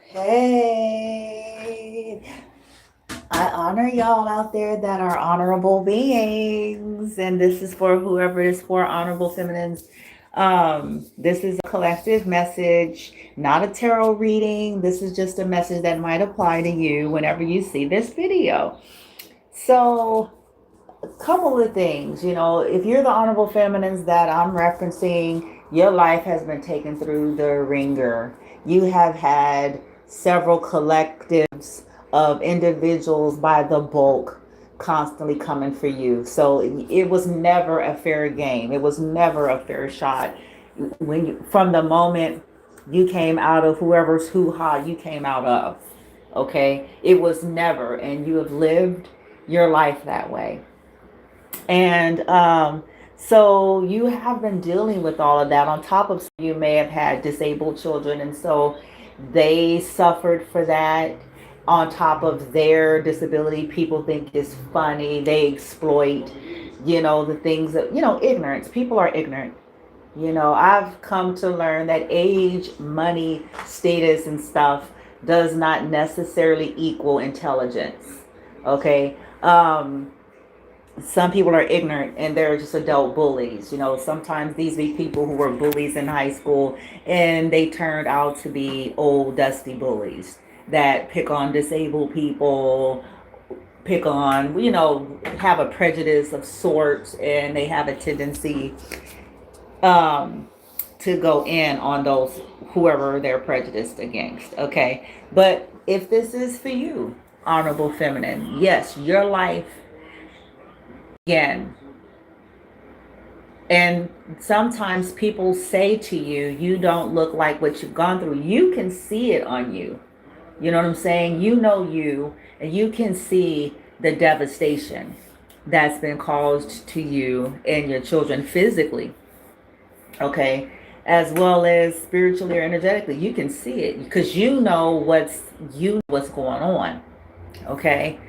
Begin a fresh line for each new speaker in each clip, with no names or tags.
Hey, I honor y'all out there that are honorable beings, and this is for whoever is for honorable feminines. This is a collective message, not a tarot reading. This is just a message that might apply to you whenever you see this video. So, a couple of things, if you're the honorable feminines that I'm referencing, your life has been taken through the ringer. You have had several collectives of individuals by the bulk constantly coming for you. So it was never a fair game. It was never a fair shot. From the moment you came out of whoever's hoo-ha you came out of, okay? It was never, and you have lived your life that way. And so you have been dealing with all of that. On top of, you may have had disabled children, and so they suffered for that. On top of their disability, people think it's funny. They exploit, the things that, ignorance. People are ignorant. I've come to learn that age, money, status, and stuff does not necessarily equal intelligence. Okay. Some people are ignorant and they're just adult bullies. Sometimes these be people who were bullies in high school and they turned out to be old, dusty bullies that pick on disabled people, pick on, have a prejudice of sorts, and they have a tendency to go in on those, whoever they're prejudiced against. Okay. But if this is for you, honorable feminine, yes, your life again. And sometimes people say to you, you don't look like what you've gone through. You can see it on you. You know what I'm saying? You know you, and you can see the devastation that's been caused to you and your children physically, okay, as well as spiritually or energetically. You can see it because you know what's going on, okay.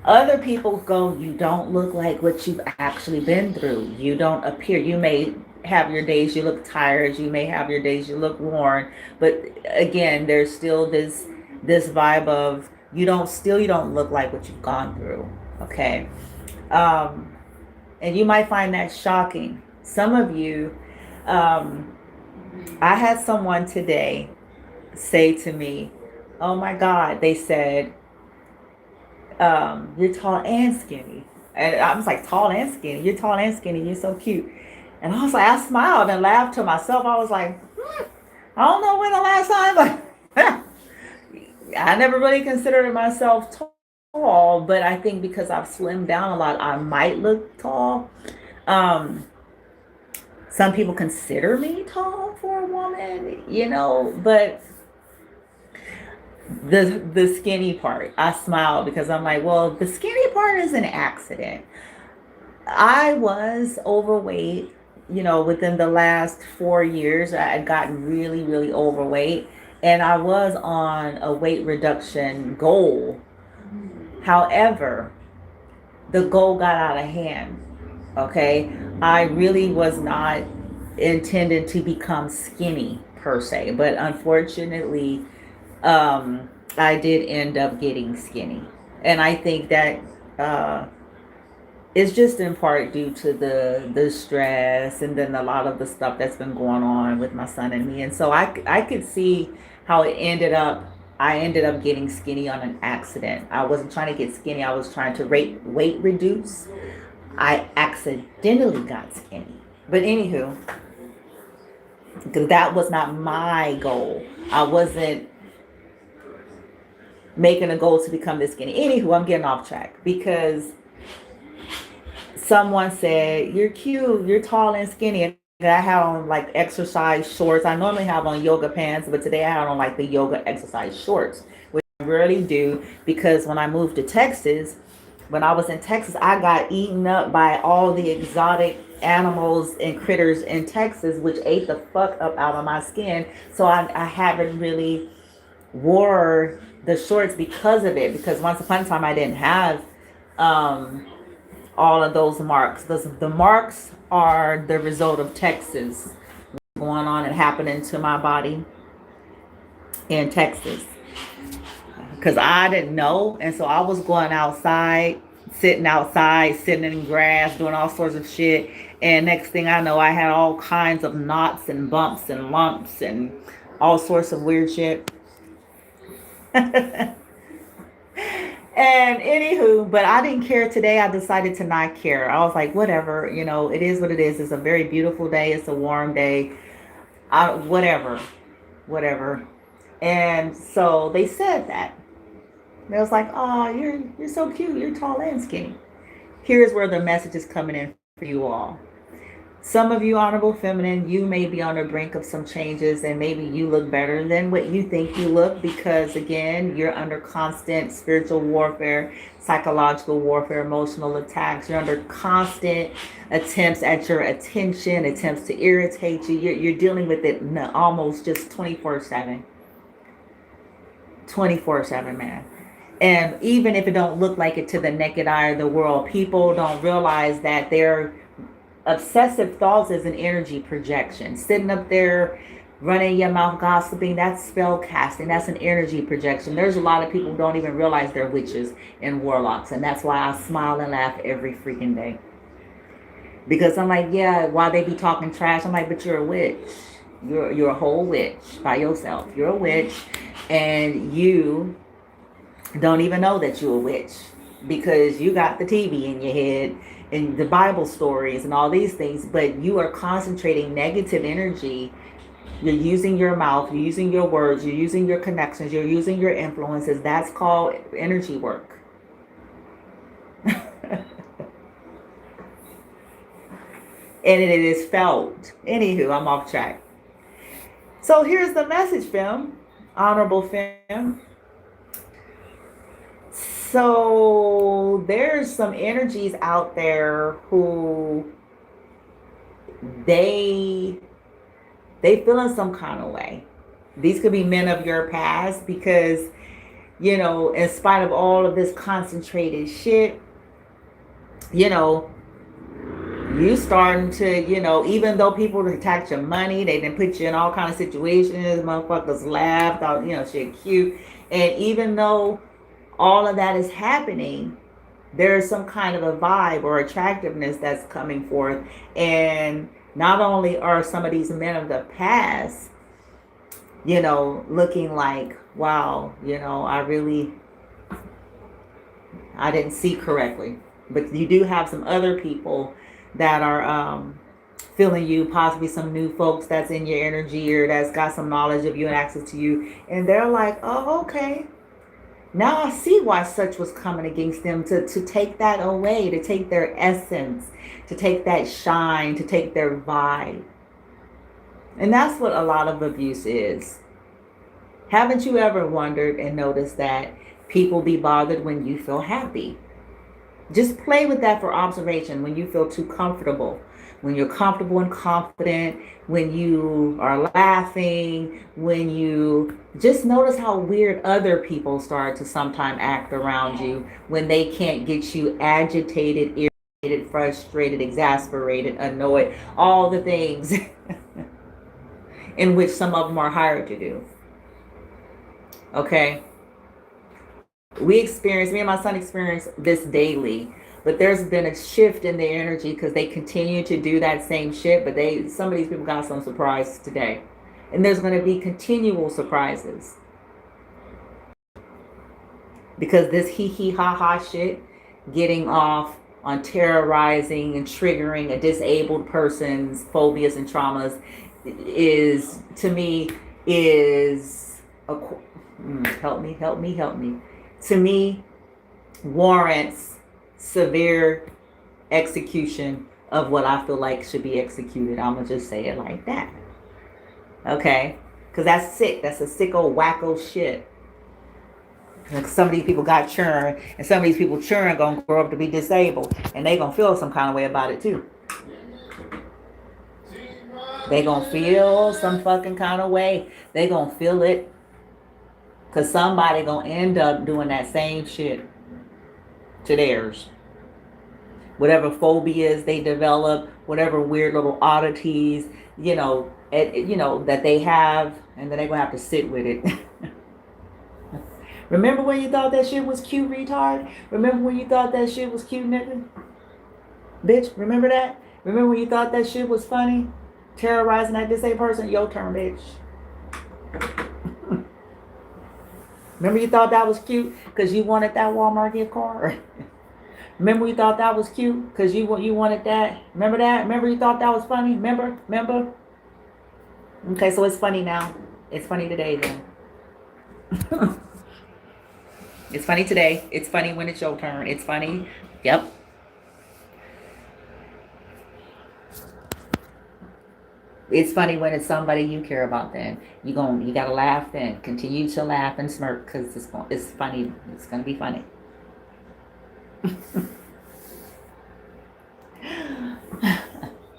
Other people go, you don't look like what you've actually been through. You don't appear. You may have your days you look tired. You may have your days you look worn. But again, there's still this vibe of you don't look like what you've gone through. Okay. And you might find that shocking. Some of you, I had someone today say to me, oh my God, they said, you're tall and skinny. And I was like, tall and skinny? You're tall and skinny. You're so cute. And I was like, I smiled and laughed to myself. I was like, I don't know when the last time, but I never really considered myself tall, but I think because I've slimmed down a lot, I might look tall. Some people consider me tall for a woman, but the skinny part, I smile because I'm like, well, the skinny part is an accident. I was overweight, within the last 4 years. I had gotten really, really overweight, and I was on a weight reduction goal. However, the goal got out of hand. Okay, I really was not intended to become skinny per se, but unfortunately, I did end up getting skinny. And I think that it's just in part due to the stress and then a lot of the stuff that's been going on with my son and me. And so I could see how it ended up. I ended up getting skinny on an accident. I wasn't trying to get skinny. I was trying to weight reduce. I accidentally got skinny. But anywho, because that was not my goal. I wasn't making a goal to become this skinny. Anywho, I'm getting off track because someone said, you're cute, you're tall and skinny. And I had on like exercise shorts. I normally have on yoga pants, but today I had on like the yoga exercise shorts, which I rarely do because when I moved to Texas, when I was in Texas, I got eaten up by all the exotic animals and critters in Texas, which ate the fuck up out of my skin. So I haven't really wore the shorts because of it. Because once upon a time, I didn't have all of those marks. The marks are the result of Texas going on and happening to my body in Texas. Because I didn't know. And so I was going outside, sitting in grass, doing all sorts of shit. And next thing I know, I had all kinds of knots and bumps and lumps and all sorts of weird shit. And anywho, but I didn't care today. I decided to not care. I was like, whatever, it is what it is. It's a very beautiful day. It's a warm day. Whatever. And so they said that. They was like, oh, you're so cute. You're tall and skinny. Here's where the message is coming in for you all. Some of you honorable feminine, you may be on the brink of some changes, and maybe you look better than what you think you look, because again, you're under constant spiritual warfare, psychological warfare, emotional attacks. You're under constant attempts at your attention, attempts to irritate you. You're dealing with it almost just 24/7. 24/7, man. And even if it don't look like it to the naked eye of the world, people don't realize that their obsessive thoughts is an energy projection. Sitting up there, running your mouth, gossiping, that's spell casting. That's an energy projection. There's a lot of people who don't even realize they're witches and warlocks. And that's why I smile and laugh every freaking day. Because I'm like, yeah, while they be talking trash, I'm like, but you're a witch. You're a whole witch by yourself. You're a witch, and you don't even know that you're a witch, because you got the TV in your head and the Bible stories and all these things, but you are concentrating negative energy. You're using your mouth, you're using your words, you're using your connections, you're using your influences. That's called energy work. And it is felt. Anywho, I'm off track. So here's the message, fam. Honorable fam. So there's some energies out there who they feel in some kind of way. These could be men of your past, because, in spite of all of this concentrated shit, you starting to, even though people attacked your money, they didn't put you in all kind of situations, motherfuckers laughed, thought, shit cute. And even though all of that is happening, there's some kind of a vibe or attractiveness that's coming forth. And not only are some of these men of the past, looking like, wow, I didn't see correctly. But you do have some other people that are feeling you, possibly some new folks that's in your energy or that's got some knowledge of you and access to you. And they're like, oh, okay. Now I see why such was coming against them, to take that away, to take their essence, to take that shine, to take their vibe. And that's what a lot of abuse is. Haven't you ever wondered and noticed that people be bothered when you feel happy? Just play with that for observation. When you feel too comfortable, when you're comfortable and confident, when you are laughing, when you just notice how weird other people start to sometimes act around you when they can't get you agitated, irritated, frustrated, exasperated, annoyed, all the things in which some of them are hired to do. Okay? Me and my son experience this daily, but there's been a shift in their energy because they continue to do that same shit, but some of these people got some surprises today. And there's going to be continual surprises. Because this ha shit, getting off on terrorizing and triggering a disabled person's phobias and traumas is, to me, help me. To me, warrants severe execution of what I feel like should be executed. I'm going to just say it like that. Okay? Because that's sick. That's a sick old wacko shit. Like, some of these people got churn, and some of these people churn going to grow up to be disabled, and they going to feel some kind of way about it too. They going to feel some fucking kind of way. They going to feel it. Because somebody going to end up doing that same shit to theirs. Whatever phobias they develop, whatever weird little oddities, you know, that they have, and then they're gonna have to sit with it. Remember when you thought that shit was cute, retard? Remember when you thought that shit was cute, nigga? Bitch, remember that? Remember when you thought that shit was funny? Terrorizing that disabled person? Your turn, bitch. Remember you thought that was cute because you wanted that Walmart gift card? Remember you thought that was cute because you wanted that? Remember that? Remember you thought that was funny? Remember? Okay, so it's funny now. It's funny today then. It's funny today. It's funny when it's your turn. It's funny. Yep. It's funny when it's somebody you care about. Then you gotta laugh. Then continue to laugh and smirk because it's funny. It's gonna be funny.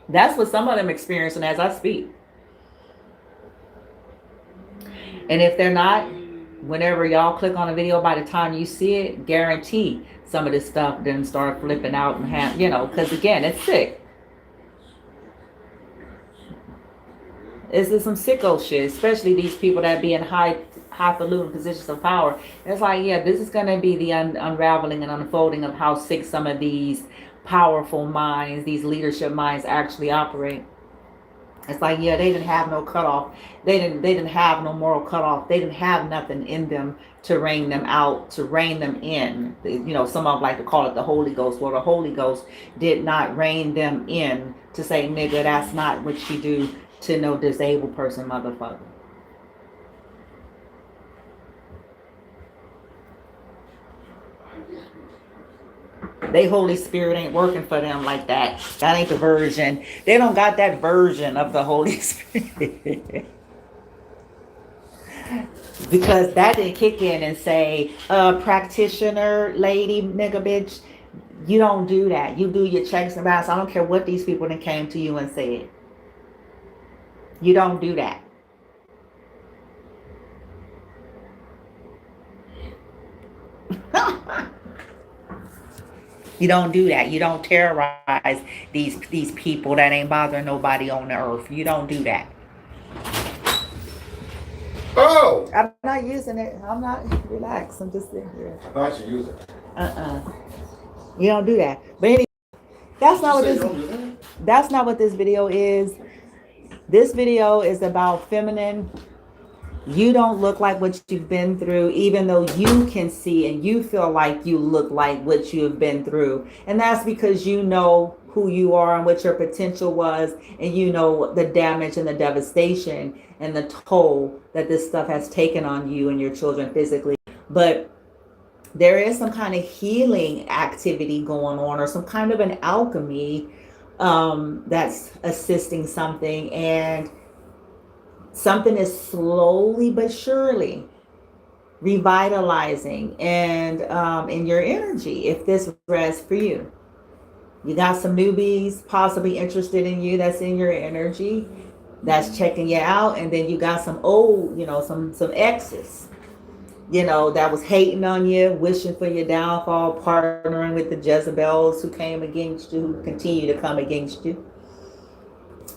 That's what some of them experiencing as I speak. And if they're not, whenever y'all click on a video, by the time you see it, guarantee some of this stuff didn't start flipping out and have, you know, because again, it's sick. This is some sicko shit, especially these people that be in highfalutin positions of power. And it's like, yeah, this is going to be the unraveling and unfolding of how sick some of these powerful minds, these leadership minds actually operate. It's like, yeah, they didn't have no cutoff. They didn't have no moral cutoff. They didn't have nothing in them to rein them out, to rein them in. You know, some of them like to call it the Holy Ghost. Well, the Holy Ghost did not rein them in to say, nigga, that's not what you do to no disabled person, motherfucker. They Holy Spirit ain't working for them like that. That ain't the version. They don't got that version of the Holy Spirit. Because that didn't kick in and say, practitioner, lady, nigga, bitch, you don't do that. You do your checks and balances. I don't care what these people that came to you and said. You don't do that. You don't do that. You don't terrorize these people that ain't bothering nobody on the earth. You don't do that.
Oh!
I'm not using it. I'm not. Relax. I'm just sitting here.
I thought you used it.
You don't do that. But anyway, that's not what this video is. This video is about feminine. You don't look like what you've been through, even though you can see and you feel like you look like what you have been through. And that's because you know who you are and what your potential was. And you know the damage and the devastation and the toll that this stuff has taken on you and your children physically. But there is some kind of healing activity going on, or some kind of an alchemy that's assisting something, and something is slowly but surely revitalizing and in your energy. If this rests for you, you got some newbies possibly interested in you that's in your energy, that's checking you out, and then you got some old, you know, some exes, you know, that was hating on you, wishing for your downfall, partnering with the Jezebels who came against you, who continue to come against you.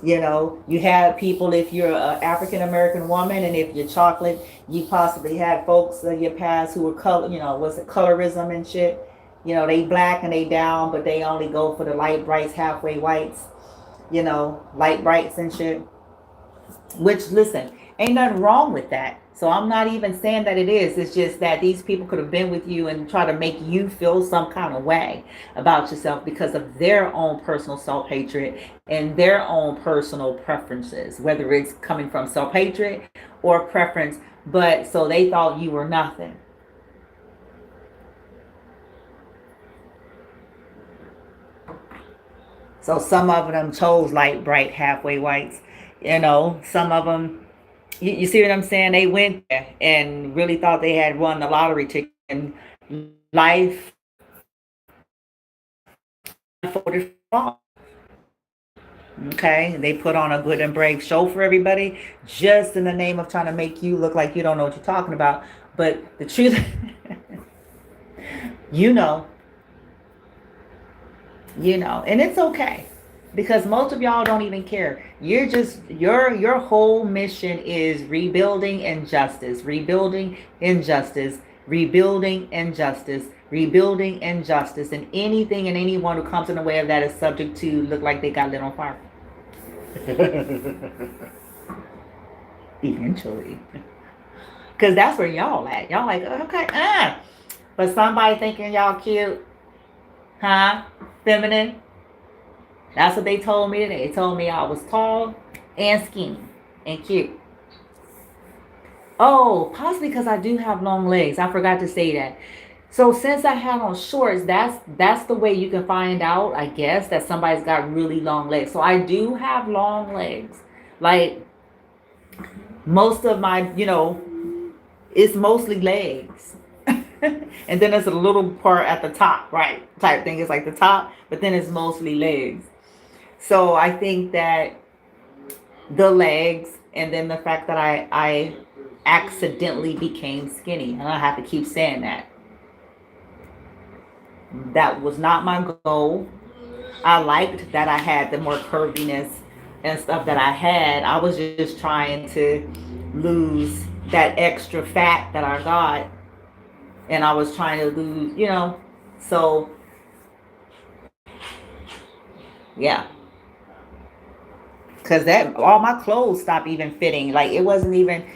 You know, you have people, if you're an African-American woman and if you're chocolate, you possibly had folks in your past who were color, you know, was it colorism and shit? You know, they black and they down, but they only go for the light brights, halfway whites, you know, light brights and shit. Which, listen, ain't nothing wrong with that. So I'm not even saying that it is. It's just that these people could have been with you and try to make you feel some kind of way about yourself because of their own personal self-hatred and their own personal preferences, whether it's coming from self-hatred or preference. But so they thought you were nothing. So some of them chose light, bright, halfway whites. You know, some of them, you see what I'm saying? They went there and really thought they had won the lottery ticket, and life unfolded wrong. Okay, they put on a good and brave show for everybody just in the name of trying to make you look like you don't know what you're talking about. But the truth, you know, and it's okay. Because most of y'all don't even care. You're just your whole mission is rebuilding injustice, rebuilding injustice, rebuilding injustice, rebuilding injustice, and anything and anyone who comes in the way of that is subject to look like they got lit on fire. Eventually. Because that's where y'all at. Y'all like, okay, but somebody thinking y'all cute, huh? Feminine. That's what they told me today. They told me I was tall and skinny and cute. Oh, possibly because I do have long legs. I forgot to say that. So since I have on shorts, that's the way you can find out, I guess, that somebody's got really long legs. So I do have long legs. Like most of my, it's mostly legs. And then there's a little part at the top, right? Type thing. It's like the top, but then it's mostly legs. So I think that the legs and then the fact that I accidentally became skinny, and I have to keep saying that. That was not my goal. I liked that I had the more curviness and stuff that I had. I was just trying to lose that extra fat that I got. And I was trying to lose, so yeah. Because that all my clothes stopped even fitting. Like it wasn't even,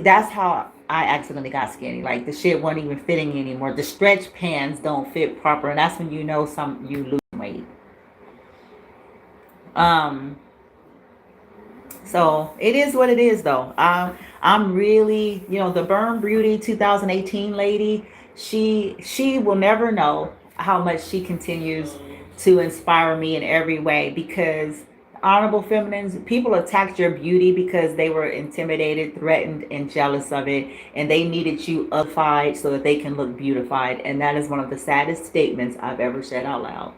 that's how I accidentally got skinny. Like the shit wasn't even fitting anymore. The stretch pants don't fit proper. And that's when you know you lose weight. So it is what it is though. I'm really, the Burn Beauty 2018 lady, she will never know how much she continues to inspire me in every way, because honorable feminines, people attacked your beauty because they were intimidated, threatened, and jealous of it, and they needed you upified so that they can look beautified. And that is one of the saddest statements I've ever said out loud.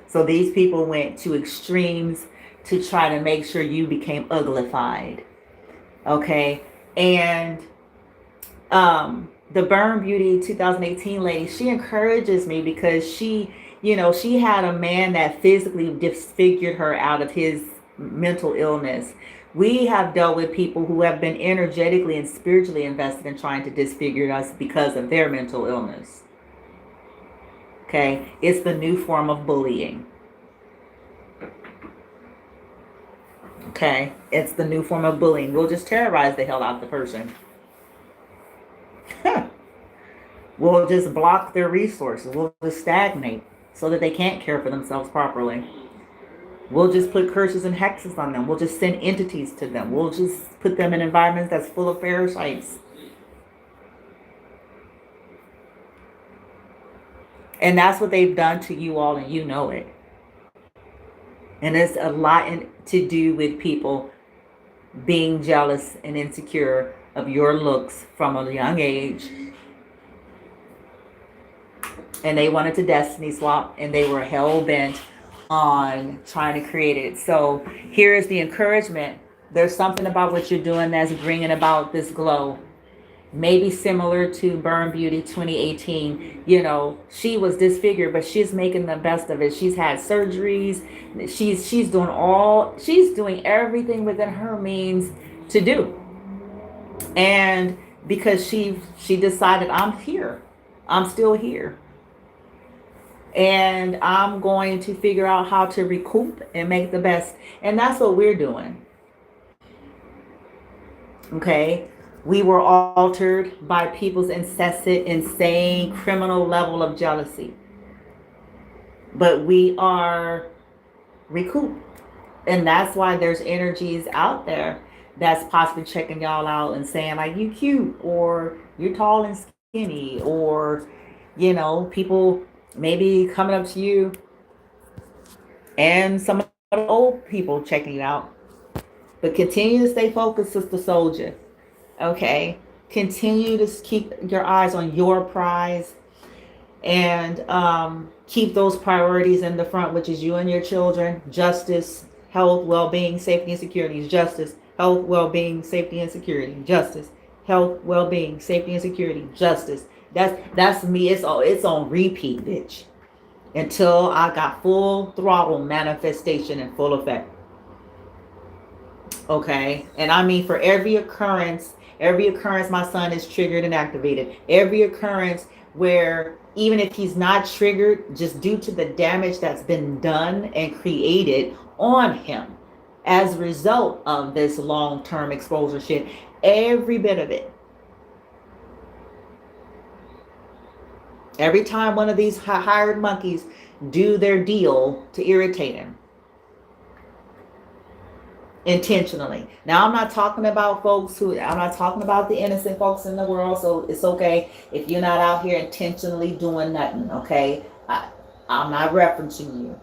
So these people went to extremes to try to make sure you became uglified. Okay? And the Burn Beauty 2018 lady, she encourages me because she had a man that physically disfigured her out of his mental illness. We have dealt with people who have been energetically and spiritually invested in trying to disfigure us because of their mental illness. Okay? It's the new form of bullying. Okay? It's the new form of bullying. We'll just terrorize the hell out of the person. We'll just block their resources. We'll just stagnate so that they can't care for themselves properly. We'll just put curses and hexes on them. We'll just send entities to them. We'll just put them in environments that's full of parasites. And that's what they've done to you all, and you know it. And it's a lot to do with people being jealous and insecure of your looks from a young age. And they wanted to destiny swap, and they were hell-bent on trying to create it. So here's the encouragement. There's something about what you're doing that's bringing about this glow. Maybe similar to Burn Beauty 2018. She was disfigured, but she's making the best of it. She's had surgeries. She's doing everything within her means to do. And because she decided, I'm here. I'm still here. And I'm going to figure out how to recoup and make the best. And that's what we're doing. Okay? We were altered by people's incessant, insane, criminal level of jealousy. But we are recouped. And that's why there's energies out there that's possibly checking y'all out and saying, like, you cute, or you're tall and skinny, or, people maybe coming up to you, and some of the old people checking it out. But continue to stay focused, Sister Soldier. Okay? Continue to keep your eyes on your prize, and keep those priorities in the front, which is you and your children. Justice, health, well-being, safety, and security. Justice, health, well-being, safety, and security. Justice, health, well-being, safety, and security. Justice. That's me. It's on repeat, bitch. until I got full throttle manifestation in full effect. Okay. And I mean, for every occurrence my son is triggered and activated, every occurrence where even if he's not triggered, just due to the damage that's been done and created on him as a result of this long-term exposure shit, every bit of it. Every time one of these hired monkeys do their deal to irritate him, intentionally. Now, I'm not talking about I'm not talking about the innocent folks in the world, so it's okay if you're not out here intentionally doing nothing, okay? I'm not referencing you.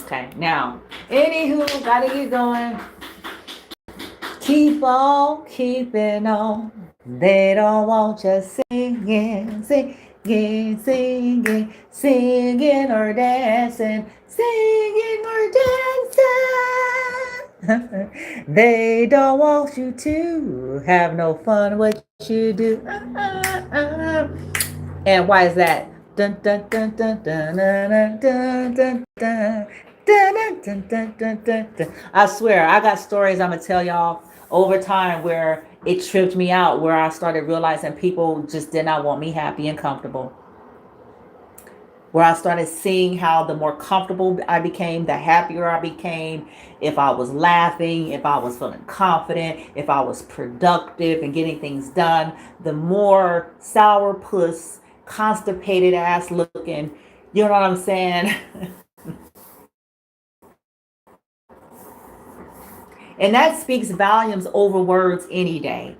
Okay, now, anywho, gotta get going. Keep on keeping on. They don't want you singing, singing, singing, singing or dancing, singing or dancing. They don't want you to have no fun what you do. And why is that? Dun dun dun dun dun dun dun dun dun. I swear, I got stories I'm gonna tell y'all over time where it tripped me out, where I started realizing people just did not want me happy and comfortable. Where I started seeing how the more comfortable I became, the happier I became. If I was laughing, if I was feeling confident, if I was productive and getting things done, the more sourpuss, constipated ass looking, you know what I'm saying? And that speaks volumes over words any day.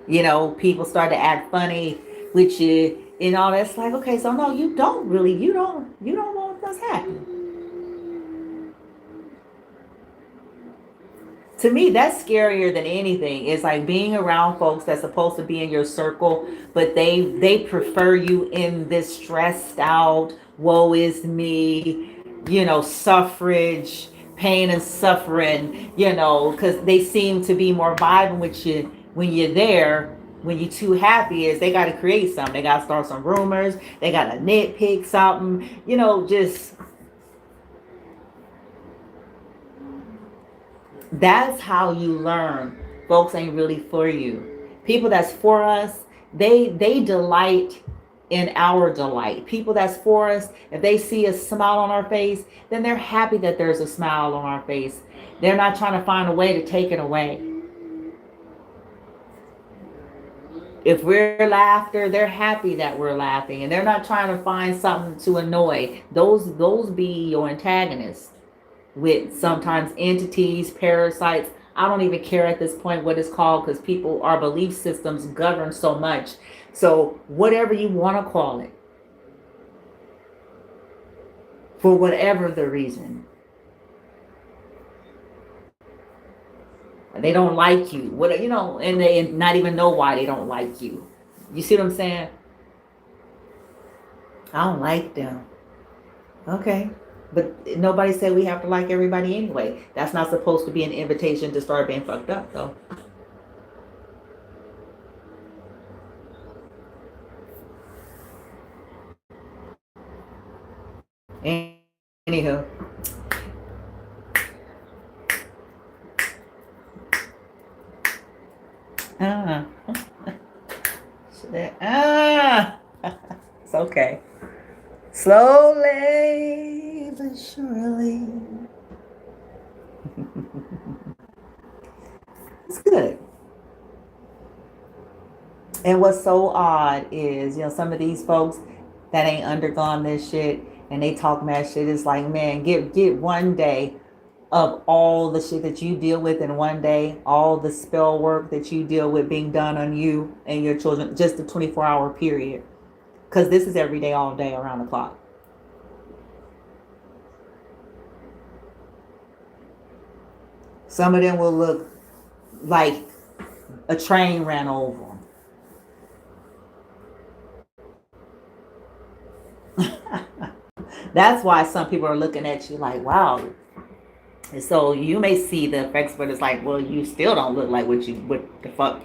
You know, people start to act funny with you and all that's like, okay, so no, you don't want us happy. To me, that's scarier than anything. It's like being around folks that's supposed to be in your circle, but they prefer you in this stressed out, woe is me, suffrage, pain and suffering, because they seem to be more vibing with you when you're there. When you're too happy, is they got to create something. They got to start some rumors. They got to nitpick something. Just that's how you learn folks ain't really for you. People that's for us, they delight in our delight. People that's for us, if they see a smile on our face, then they're happy that there's a smile on our face. They're not trying to find a way to take it away. If we're laughter, they're happy that we're laughing, and they're not trying to find something to annoy. Those be your antagonists. With sometimes entities, parasites. I don't even care at this point what it's called, because our belief systems govern so much. So whatever you want to call it, for whatever the reason, they don't like you. And they not even know why they don't like you. You see what I'm saying? I don't like them. Okay. But nobody said we have to like everybody anyway. That's not supposed to be an invitation to start being fucked up, though. Anywho. It's okay. Slowly but surely. It's good. And what's so odd is, some of these folks that ain't undergone this shit and they talk mad shit. It's like, man, get one day of all the shit that you deal with in one day, all the spell work that you deal with being done on you and your children, just a 24-hour period. Because this is every day, all day, around the clock. Some of them will look like a train ran over them. That's why some people are looking at you like, wow. And so you may see the effects, but it's like, well, you still don't look like what the fuck.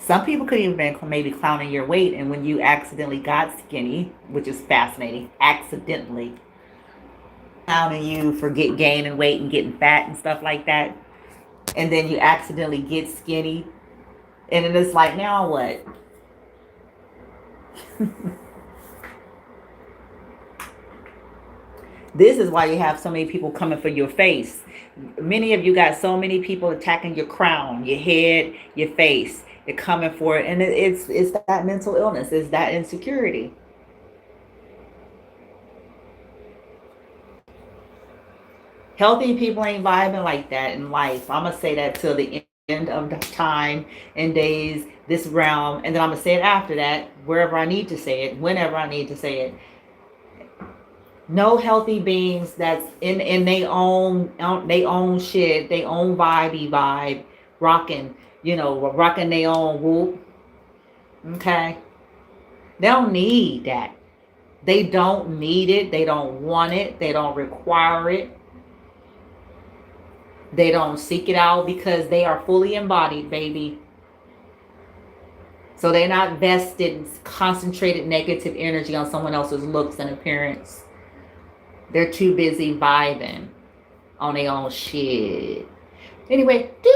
Some people could even been maybe clowning your weight, and when you accidentally got skinny, which is fascinating, accidentally clowning you for gaining weight and getting fat and stuff like that, and then you accidentally get skinny, and then it's like, now what? This is why you have so many people coming for your face. Many of you got so many people attacking your crown, your head, your face. They're coming for it, and it's that mental illness, it's that insecurity. Healthy people ain't vibing like that in life. I'm gonna say that till the end of the time and days, this realm, and then I'm gonna say it after that, wherever I need to say it, whenever I need to say it. No healthy beings that's in their own shit, they own vibe, rocking, rocking their own whoop. Okay, they don't need that. They don't need it. They don't want it. They don't require it. They don't seek it out because they are fully embodied, baby. So they're not vested in concentrated negative energy on someone else's looks and appearance. They're too busy vibing on their own shit. Anyway, do.